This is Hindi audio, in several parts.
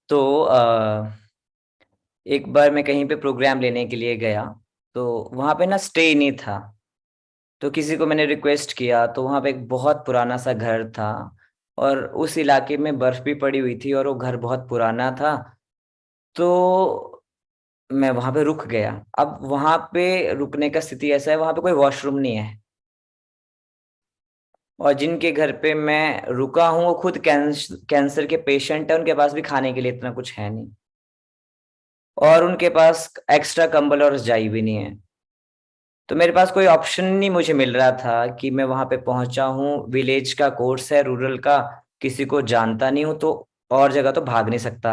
तो एक बार मैं कहीं पे प्रोग्राम लेने के लिए गया, तो वहां पे ना स्टे नहीं था। तो किसी को मैंने रिक्वेस्ट किया, तो वहां पे एक बहुत पुराना सा घर था, और उस इलाके में बर्फ भी पड़ी हुई थी, और वो घर बहुत पुराना था। तो मैं वहां पे रुक गया। अब वहां पे रुकने का स्थिति ऐसा है, वहां पे कोई वॉशरूम नहीं है। और जिनके घर पे मैं रुका हूँ वो खुद कैंसर के पेशेंट है, उनके पास भी खाने के लिए इतना कुछ है नहीं, और उनके पास एक्स्ट्रा कंबल और रजाई भी नहीं है। तो मेरे पास कोई ऑप्शन नहीं मुझे मिल रहा था कि मैं वहां पे पहुंचा हूँ, विलेज का कोर्स है, रूरल का, किसी को जानता नहीं हूँ, तो और जगह तो भाग नहीं सकता,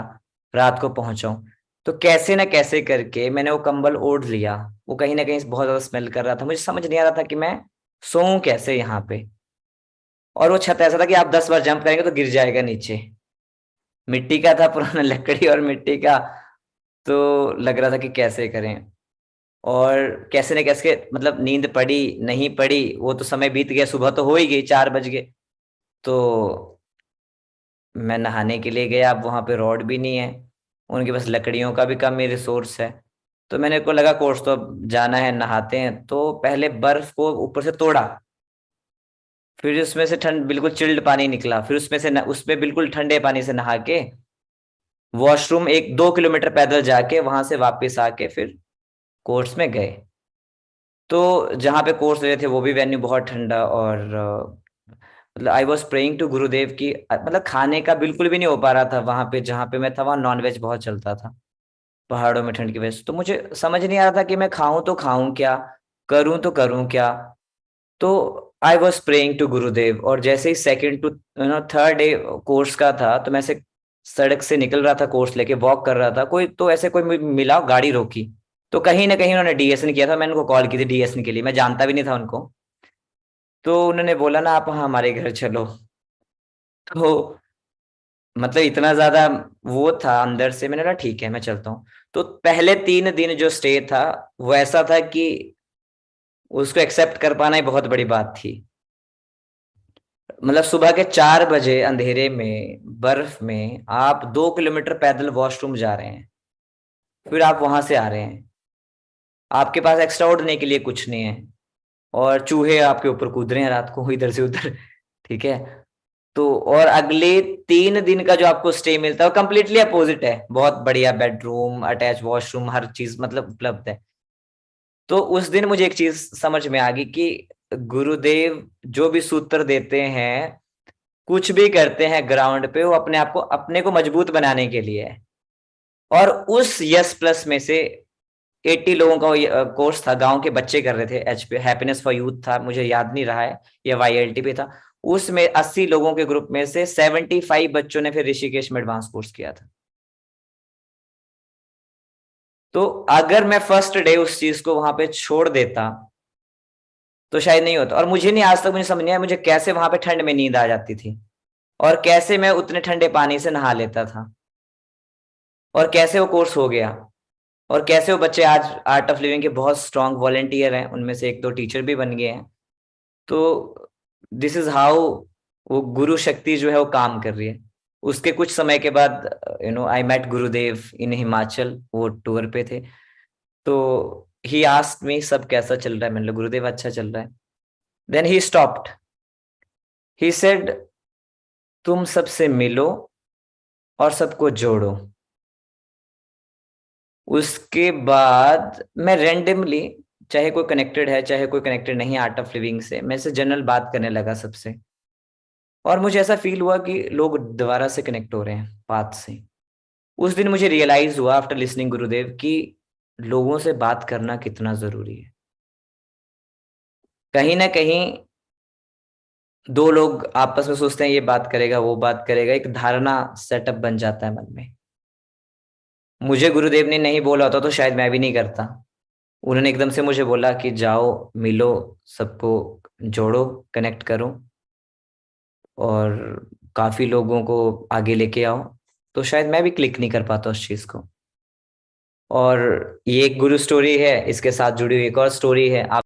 रात को पहुंचा हूँ। तो कैसे ना कैसे करके मैंने वो कंबल ओढ़ लिया। वो कहीं ना कहीं बहुत ज्यादा स्मेल कर रहा था, मुझे समझ नहीं आ रहा था कि मैं सोऊं कैसे यहाँ पे। और वो छत ऐसा था कि आप 10 बार जंप करेंगे तो गिर जाएगा नीचे। मिट्टी का था, पुराना लकड़ी और मिट्टी का। तो लग रहा था कि कैसे करें। और कैसे न कैसे मतलब नींद पड़ी नहीं पड़ी वो तो समय बीत गया, सुबह तो हो ही गई, 4 बज गए। तो मैं नहाने के लिए गया, अब वहां पे रॉड भी नहीं है, उनके पास लकड़ियों का भी कम ही रिसोर्स है। तो मैंने को लगा कोर्स तो अब जाना है, नहाते हैं। तो पहले बर्फ को ऊपर से तोड़ा, फिर उसमें से ठंड बिल्कुल चिल्ड पानी निकला, फिर उसमें से उसमें बिल्कुल ठंडे पानी से नहा के वॉशरूम 1-2 किलोमीटर पैदल जाके वहां से वापस आके फिर कोर्स में गए। तो जहाँ पे कोर्स ले रहे थे वो भी वेन्यू बहुत ठंडा, और मतलब आई वॉज प्रेइंग टू गुरुदेव की, मतलब खाने का बिल्कुल भी नहीं हो पा रहा था वहां पे, जहाँ पे मैं था वहाँ नॉनवेज बहुत चलता था पहाड़ों में ठंड की वजह से। तो मुझे समझ नहीं आ रहा था कि मैं खाऊं तो खाऊं क्या, करूं तो करूं क्या। तो I was praying to Gurudev, और जैसे ही second to third day course का था, तो मैं से सड़क से निकल रहा था कोर्स लेके, वॉक कर रहा था, कोई तो ऐसे कोई मिला, गाड़ी रोकी। तो कहीं ना कहीं उन्होंने डीएसएन किया था, मैंने उनको कॉल की थी डीएसएन के लिए, मैं जानता भी नहीं था उनको। तो उन्होंने बोला ना आप हमारे घर चलो। तो मतलब इतना ज्यादा वो था अंदर से, मैंने कहा ठीक है मैं चलता हूँ। तो पहले 3 दिन जो स्टे था वो ऐसा था कि उसको एक्सेप्ट कर पाना ही बहुत बड़ी बात थी। मतलब सुबह के 4 बजे अंधेरे में बर्फ में आप 2 किलोमीटर पैदल वॉशरूम जा रहे हैं, फिर आप वहां से आ रहे हैं, आपके पास एक्स्ट्रा ओढ़ने के लिए कुछ नहीं है, और चूहे आपके ऊपर कूद रहे हैं रात को इधर से उधर। ठीक है। तो और अगले 3 दिन का जो आपको स्टे मिलता है वो कम्प्लीटली अपोजिट है, बहुत बढ़िया बेडरूम, अटैच वॉशरूम, हर चीज मतलब उपलब्ध है। तो उस दिन मुझे एक चीज समझ में आ गई कि गुरुदेव जो भी सूत्र देते हैं, कुछ भी करते हैं ग्राउंड पे, वो अपने आप को, अपने को मजबूत बनाने के लिए है। और उस यस प्लस में से 80 लोगों का कोर्स था, गांव के बच्चे कर रहे थे, एचपी हैप्पीनेस फॉर यूथ था, मुझे याद नहीं रहा है, या वाईएलटी पे था। उसमें 80 लोगों के ग्रुप में से 75 बच्चों ने फिर ऋषिकेश में एडवांस कोर्स किया था। तो अगर मैं फर्स्ट डे उस चीज को वहां पे छोड़ देता तो शायद नहीं होता। और मुझे नहीं, आज तक मुझे समझ नहीं आया मुझे कैसे वहां पे ठंड में नींद आ जाती थी, और कैसे मैं उतने ठंडे पानी से नहा लेता था, और कैसे वो कोर्स हो गया, और कैसे वो बच्चे आज आर्ट ऑफ लिविंग के बहुत स्ट्रांग वॉलेंटियर हैं, उनमें से 1-2 टीचर भी बन गए हैं। तो दिस इज हाउ वो गुरु शक्ति जो है वो काम कर रही है। उसके कुछ समय के बाद आई मेट गुरुदेव इन हिमाचल, वो टूर पे थे। तो ही आस्क्ड मी सब कैसा चल रहा है, मैंने बोला गुरुदेव अच्छा चल रहा है। Then he stopped, he said तुम सबसे मिलो और सबको जोड़ो। उसके बाद मैं रेंडमली, चाहे कोई कनेक्टेड है चाहे कोई कनेक्टेड नहीं आर्ट ऑफ लिविंग से, मैं से जनरल बात करने लगा सबसे। और मुझे ऐसा फील हुआ कि लोग दोबारा से कनेक्ट हो रहे हैं बात से। उस दिन मुझे रियलाइज हुआ आफ्टर लिसनिंग गुरुदेव कि लोगों से बात करना कितना जरूरी है। कहीं ना कहीं दो लोग आपस में सोचते हैं ये बात करेगा वो बात करेगा, एक धारणा सेटअप बन जाता है मन में। मुझे गुरुदेव ने नहीं बोला होता तो शायद मैं भी नहीं करता। उन्होंने एकदम से मुझे बोला कि जाओ, मिलो, सबको जोड़ो, कनेक्ट करो, और काफी लोगों को आगे लेके आओ। तो शायद मैं भी क्लिक नहीं कर पाता उस चीज को। और ये एक गुरु स्टोरी है, इसके साथ जुड़ी हुई एक और स्टोरी है।